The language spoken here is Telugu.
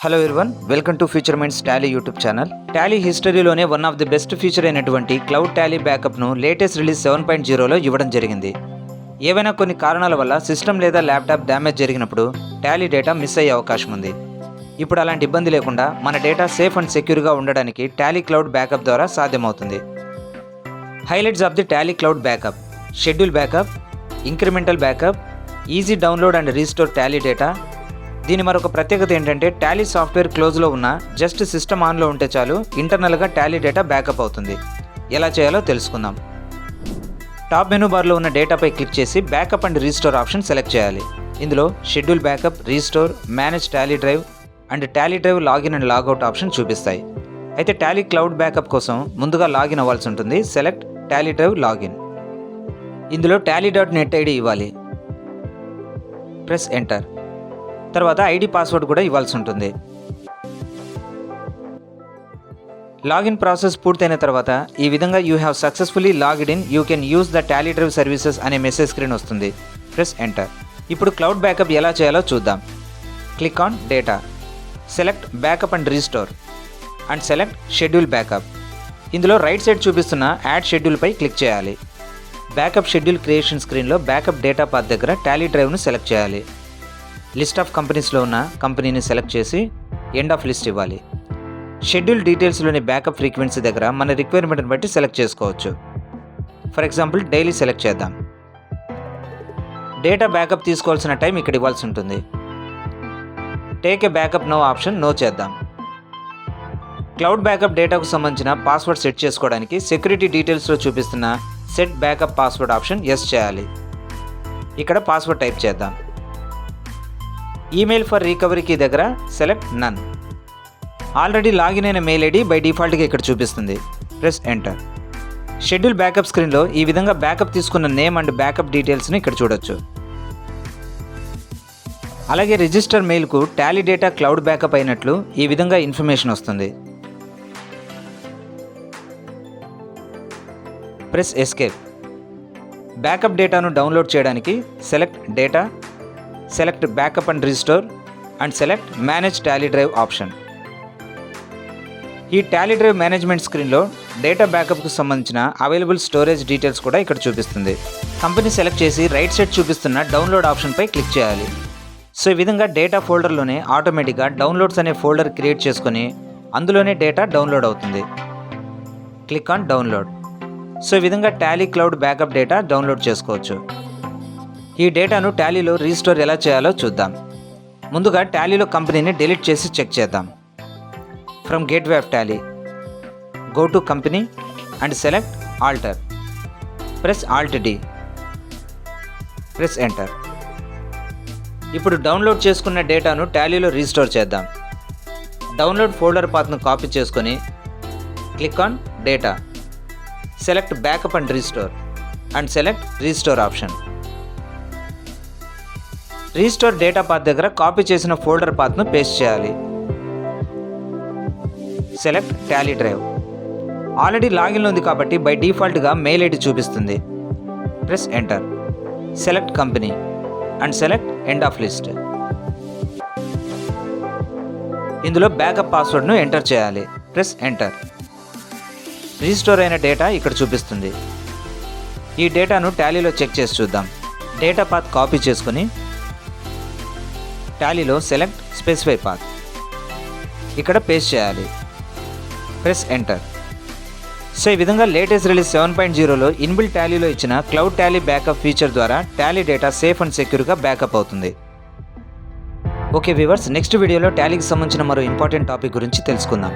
Hello everyone, welcome to Future Minds Tally YouTube channel. Tally హిస్టరీలోనే one of the best feature అయినటువంటి క్లౌడ్ టాలీ బ్యాకప్ను లేటెస్ట్ రిలీజ్ 7.0లో ఇవ్వడం జరిగింది. ఏవైనా కొన్ని కారణాల వల్ల సిస్టమ్ లేదా ల్యాప్టాప్ డ్యామేజ్ జరిగినప్పుడు టాలీ డేటా మిస్ అయ్యే అవకాశం ఉంది. ఇప్పుడు అలాంటి ఇబ్బంది లేకుండా మన డేటా సేఫ్ అండ్ సెక్యూర్గా ఉండడానికి టాలీ క్లౌడ్ బ్యాకప్ ద్వారా సాధ్యమవుతుంది. Highlights of the Tally cloud backup: schedule backup, incremental backup, easy download and restore Tally data. దీని మరొక ప్రత్యేకత ఏంటంటే టాలీ సాఫ్ట్వేర్ క్లోజ్లో ఉన్న జస్ట్ సిస్టమ్ ఆన్లో ఉంటే చాలు ఇంటర్నల్గా టాలీ డేటా బ్యాకప్ అవుతుంది. ఎలా చేయాలో తెలుసుకుందాం. టాప్ మెనూ బార్లో ఉన్న డేటాపై క్లిక్ చేసి backup and restore option select చేయాలి. ఇందులో schedule backup, restore, manage Tally drive and Tally drive login and logout option చూపిస్తాయి. అయితే టాలీ క్లౌడ్ బ్యాకప్ కోసం ముందుగా లాగిన్ అవ్వాల్సి ఉంటుంది. Select Tally drive login. ఇందులో tally.net ఐడి ఇవ్వాలి. Press enter. తర్వాత ఐడి పాస్వర్డ్ కూడా ఇవ్వాల్సి ఉంటుంది. లాగిన్ ప్రాసెస్ పూర్తయిన తర్వాత ఈ విధంగా you have successfully logged in, you can use the Tally drive services అనే మెసేజ్ స్క్రీన్ వస్తుంది. Press enter. ఇప్పుడు క్లౌడ్ బ్యాకప్ ఎలా చేయాలో చూద్దాం. Click on data, select backup and restore and select schedule backup. ఇందులో రైట్ సైడ్ చూపిస్తున్న యాడ్ షెడ్యూల్పై క్లిక్ చేయాలి. బ్యాకప్ షెడ్యూల్ క్రియేషన్ స్క్రీన్లో బ్యాకప్ డేటా పాత్ దగ్గర టాలీ డ్రైవ్ను సెలెక్ట్ చేయాలి. లిస్ట్ ఆఫ్ కంపెనీస్లో ఉన్న కంపెనీని సెలెక్ట్ చేసి ఎండ్ ఆఫ్ లిస్ట్ ఇవ్వాలి. షెడ్యూల్ డీటెయిల్స్లోని బ్యాకప్ ఫ్రీక్వెన్సీ దగ్గర మన రిక్వైర్మెంట్ని బట్టి సెలెక్ట్ చేసుకోవచ్చు. ఫర్ ఎగ్జాంపుల్ డైలీ సెలెక్ట్ చేద్దాం. డేటా బ్యాకప్ తీసుకోవాల్సిన టైం ఇక్కడ ఇవ్వాల్సి ఉంటుంది. Take a backup no option no చేద్దాం. క్లౌడ్ బ్యాకప్ డేటాకు సంబంధించిన పాస్వర్డ్ సెట్ చేసుకోవడానికి సెక్యూరిటీ డీటెయిల్స్లో చూపిస్తున్న set backup password option yes చేయాలి. ఇక్కడ పాస్వర్డ్ టైప్ చేద్దాం. ఈమెయిల్ ఫర్ రికవరీకి దగ్గర సెలెక్ట్ నన్. ఆల్రెడీ లాగిన్ అయిన మెయిల్ ఐడి బై డిఫాల్ట్గా ఇక్కడ చూపిస్తుంది. Press enter. షెడ్యూల్ బ్యాకప్ స్క్రీన్లో ఈ విధంగా బ్యాకప్ తీసుకున్న నేమ్ అండ్ బ్యాకప్ డీటెయిల్స్ని ఇక్కడ చూడొచ్చు. అలాగే రిజిస్టర్ మెయిల్కు టాలీ డేటా క్లౌడ్ బ్యాకప్ అయినట్లు ఈ విధంగా ఇన్ఫర్మేషన్ వస్తుంది. Press escape. బ్యాకప్ డేటాను డౌన్లోడ్ చేయడానికి select data, select backup and restore and select manage Tally drive option. ఈ టాలీ డ్రైవ్ మేనేజ్మెంట్ స్క్రీన్లో డేటా బ్యాకప్కు సంబంధించిన అవైలబుల్ స్టోరేజ్ డీటెయిల్స్ కూడా ఇక్కడ చూపిస్తుంది. కంపెనీ సెలెక్ట్ చేసి రైట్ సైడ్ చూపిస్తున్న డౌన్లోడ్ ఆప్షన్పై క్లిక్ చేయాలి. సో ఈ విధంగా డేటా ఫోల్డర్లోనే ఆటోమేటిక్గా డౌన్లోడ్స్ అనే ఫోల్డర్ క్రియేట్ చేసుకొని అందులోనే డేటా డౌన్లోడ్ అవుతుంది. Click on download. సో ఈ విధంగా Tally cloud backup data download చేసుకోవచ్చు. ఈ డేటాను టాలీలో రీస్టోర్ ఎలా చేయాలో చూద్దాం. ముందుగా టాలీలో కంపెనీని డిలీట్ చేసి చెక్ చేద్దాం. From gateway of Tally go to company and select alter. Press alt D. Press enter. ఇప్పుడు డౌన్లోడ్ చేసుకున్న డేటాను టాలీలో రీస్టోర్ చేద్దాం. డౌన్లోడ్ ఫోల్డర్ పాత్ను కాపీ చేసుకొని click on data, select backup and restore and select restore option. Restore data path దగ్గర కాపీ చేసిన ఫోల్డర్ పాత్ను పేస్ట్ చేయాలి. Select Tally drive. ఆల్రెడీ లాగిన్లో ఉంది కాబట్టి బై డిఫాల్ట్గా మెయిల్ ఐడి చూపిస్తుంది. Press enter. Select company and select end of list. ఇందులో బ్యాకప్ పాస్వర్డ్ను ఎంటర్ చేయాలి. Press enter. రీస్టోర్ అయిన డేటా ఇక్కడ చూపిస్తుంది. ఈ డేటాను టాలీలో చెక్ చేసి చూద్దాం. డేటా పాత్ కాపీ చేసుకొని టాలీలో సెలెక్ట్ స్పెసిఫై పాత్ ఇక్కడ పేస్ట్ చేయాలి. Press enter. సో ఈ విధంగా లేటెస్ట్ రిలీజ్ 7.0లో ఇన్బిల్ట్ టాలీలో ఇచ్చిన క్లౌడ్ టాలీ బ్యాకప్ ఫీచర్ ద్వారా టాలీ డేటా సేఫ్ అండ్ సెక్యూర్గా బ్యాకప్ అవుతుంది. ఓకే వ్యూవర్స్, నెక్స్ట్ వీడియోలో టాలీకి సంబంధించిన మరో ఇంపార్టెంట్ టాపిక్ గురించి తెలుసుకుందాం.